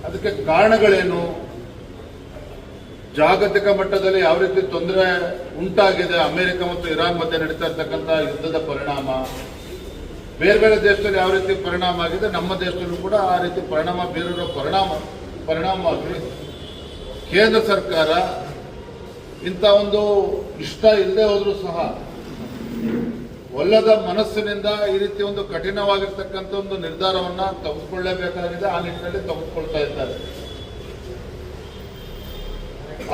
ಅದಕ್ಕೆ ಕಾರಣಗಳೇನು, ಜಾಗತಿಕ ಮಟ್ಟದಲ್ಲಿ ಯಾವ ರೀತಿ ತೊಂದರೆ ಉಂಟಾಗಿದೆ, ಅಮೆರಿಕ ಮತ್ತು ಇರಾನ್ ಮಧ್ಯೆ ನಡೀತಾ ಇರ್ತಕ್ಕಂಥ ಯುದ್ಧದ ಪರಿಣಾಮ, ಬೇರೆ ಬೇರೆ ದೇಶದಲ್ಲಿ ಯಾವ ರೀತಿ ಪರಿಣಾಮ ಆಗಿದೆ, ನಮ್ಮ ದೇಶದಲ್ಲೂ ಕೂಡ ಆ ರೀತಿ ಪರಿಣಾಮ ಬೀರಿರೋ ಪರಿಣಾಮವಾಗಿ ಕೇಂದ್ರ ಸರ್ಕಾರ ಇಂಥ ಒಂದು ಇಷ್ಟ ಇಲ್ಲದೆ ಹೋದ್ರೂ ಸಹ ಒಲ್ಲದ ಮನಸ್ಸಿನಿಂದ ಈ ರೀತಿ ಒಂದು ಕಠಿಣವಾಗಿರ್ತಕ್ಕಂಥ ಒಂದು ನಿರ್ಧಾರವನ್ನ ತೆಗೆದುಕೊಳ್ಳಲೇಬೇಕಾಗಿದೆ. ಆ ನಿಟ್ಟಿನಲ್ಲಿ ತೆಗೆದುಕೊಳ್ತಾ ಇದ್ದಾರೆ.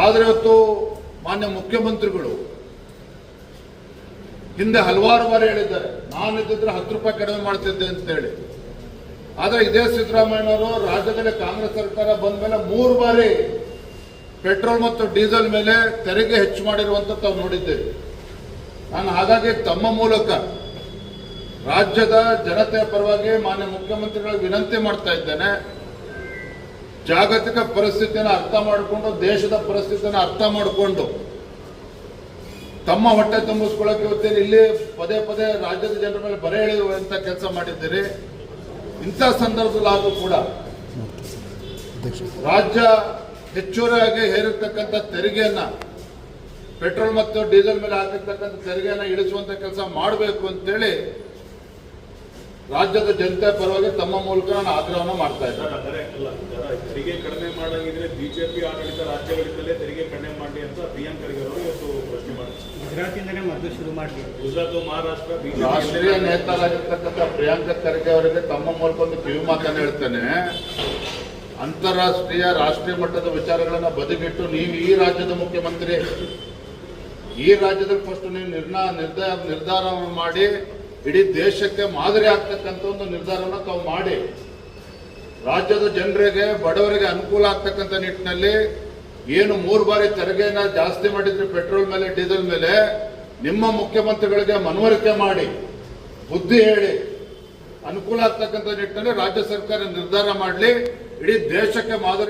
ಆದರೆ ಇವತ್ತು ಮಾನ್ಯ ಮುಖ್ಯಮಂತ್ರಿಗಳು ಹಿಂದೆ ಹಲವಾರು ಬಾರಿ ಹೇಳಿದ್ದಾರೆ, ನಾನಿದ್ದಿದ್ರೆ 10 ರೂಪಾಯಿ ಕಡಿಮೆ ಮಾಡ್ತಿದ್ದೆ ಅಂತ ಹೇಳಿ. ಆದರೆ ಇದೇ ಸಿದ್ದರಾಮಯ್ಯನವರು ರಾಜ್ಯದಲ್ಲಿ ಕಾಂಗ್ರೆಸ್ ಸರ್ಕಾರ ಬಂದ ಮೇಲೆ 3 ಬಾರಿ ಪೆಟ್ರೋಲ್ ಮತ್ತು ಡೀಸೆಲ್ ಮೇಲೆ ತೆರಿಗೆ ಹೆಚ್ಚು ಮಾಡಿರುವಂತ ತಾವು ನೋಡಿದ್ದೇವೆ. ನಾನು ಹಾಗಾಗಿ ತಮ್ಮ ಮೂಲಕ ರಾಜ್ಯದ ಜನತೆಯ ಪರವಾಗಿ ಮಾನ್ಯ ಮುಖ್ಯಮಂತ್ರಿಗಳಿಗೆ ವಿನಂತಿ ಮಾಡ್ತಾ ಇದ್ದೇನೆ, ಜಾಗತಿಕ ಪರಿಸ್ಥಿತಿಯನ್ನು ಅರ್ಥ ಮಾಡಿಕೊಂಡು, ದೇಶದ ಪರಿಸ್ಥಿತಿಯನ್ನು ಅರ್ಥ ಮಾಡಿಕೊಂಡು ತಮ್ಮ ಹೊಟ್ಟೆ ತುಂಬಿಸ್ಕೊಳ್ಳೋಕೆ ಇವತ್ತೇನು ಇಲ್ಲಿ ಪದೇ ಪದೇ ರಾಜ್ಯದ ಜನರ ಮೇಲೆ ಬರೆ ಎಳೆಯುವಂತ ಕೆಲಸ ಮಾಡಿದ್ದೀರಿ. ಇಂಥ ಸಂದರ್ಭದಲ್ಲಾದರೂ ಕೂಡ ರಾಜ್ಯ ಹೆಚ್ಚುವರಿಯಾಗಿ ಹೇರಿರ್ತಕ್ಕಂಥ ತೆರಿಗೆಯನ್ನ, ಪೆಟ್ರೋಲ್ ಮತ್ತು ಡೀಸೆಲ್ ಮೇಲೆ ಹಾಕಿರ್ತಕ್ಕಂಥ ತೆರಿಗೆಯನ್ನ ಇಳಿಸುವಂತ ಕೆಲಸ ಮಾಡಬೇಕು ಅಂತೇಳಿ ರಾಜ್ಯದ ಜನತೆ ಪರವಾಗಿ ತಮ್ಮ ಮೂಲಕ ನಾನು ಆಗ್ರಹವನ್ನು ಮಾಡ್ತಾ ಇದ್ದೇನೆ. ತೆರಿಗೆ ಕಡಿಮೆ ಮಾಡಂಗಿದ್ರೆ ಬಿಜೆಪಿ ಆಡಳಿತ ರಾಜ್ಯಗಳಿಂದಲೇ ತೆರಿಗೆ ಕಡಿಮೆ ಮಾಡಿ ಅಂತ ಪ್ರಿಯಾಂಕ್ ಖರ್ಗೆ ಅವರು ಇವತ್ತು ಪ್ರಶ್ನೆ ಮಾಡಿದ್ದಾರೆ. ಗುಜರಾತಿಂದಲೇ ಮೊದಲು ಶುರು ಮಾಡಿ, ಗುಜರಾತ್, ಮಹಾರಾಷ್ಟ್ರ ರಾಷ್ಟ್ರೀಯ ನೇತಾರಾಗಿರ್ತಕ್ಕಂಥ ಪ್ರಿಯಾಂಕ್ ಖರ್ಗೆ ಅವರಿಗೆ ತಮ್ಮ ಮೂಲಕ ಒಂದು ಕಿವಿ ಮಾತನ್ನು ಹೇಳ್ತೇನೆ. ಅಂತಾರಾಷ್ಟ್ರೀಯ ರಾಷ್ಟ್ರೀಯ ಮಟ್ಟದ ವಿಚಾರಗಳನ್ನ ಬದಿಗಿಟ್ಟು ನೀವು ಈ ರಾಜ್ಯದ ಮುಖ್ಯಮಂತ್ರಿ, ಈ ರಾಜ್ಯದಲ್ಲಿ ಫಸ್ಟ್ ನೀವು ನಿರ್ಧಾರ ಮಾಡಿ ಇಡೀ ದೇಶಕ್ಕೆ ಮಾದರಿ ಆಗ್ತಕ್ಕಂಥ ಒಂದು ನಿರ್ಧಾರವನ್ನು ತಾವು ಮಾಡಿ ರಾಜ್ಯದ ಜನರಿಗೆ, ಬಡವರಿಗೆ ಅನುಕೂಲ ಆಗ್ತಕ್ಕಂಥ ನಿಟ್ಟಿನಲ್ಲಿ ಏನು 3 ಬಾರಿ ತೆರಿಗೆನ ಜಾಸ್ತಿ ಮಾಡಿದ್ರಿ ಪೆಟ್ರೋಲ್ ಮೇಲೆ, ಡೀಸೆಲ್ ಮೇಲೆ, ನಿಮ್ಮ ಮುಖ್ಯಮಂತ್ರಿಗಳಿಗೆ ಮನವರಿಕೆ ಮಾಡಿ ಬುದ್ಧಿ ಹೇಳಿ ಅನುಕೂಲ ಆಗ್ತಕ್ಕಂಥ ನಿಟ್ಟಿನಲ್ಲಿ ರಾಜ್ಯ ಸರ್ಕಾರ ನಿರ್ಧಾರ ಮಾಡಲಿ, ಇಡೀ ದೇಶಕ್ಕೆ ಮಾದರಿ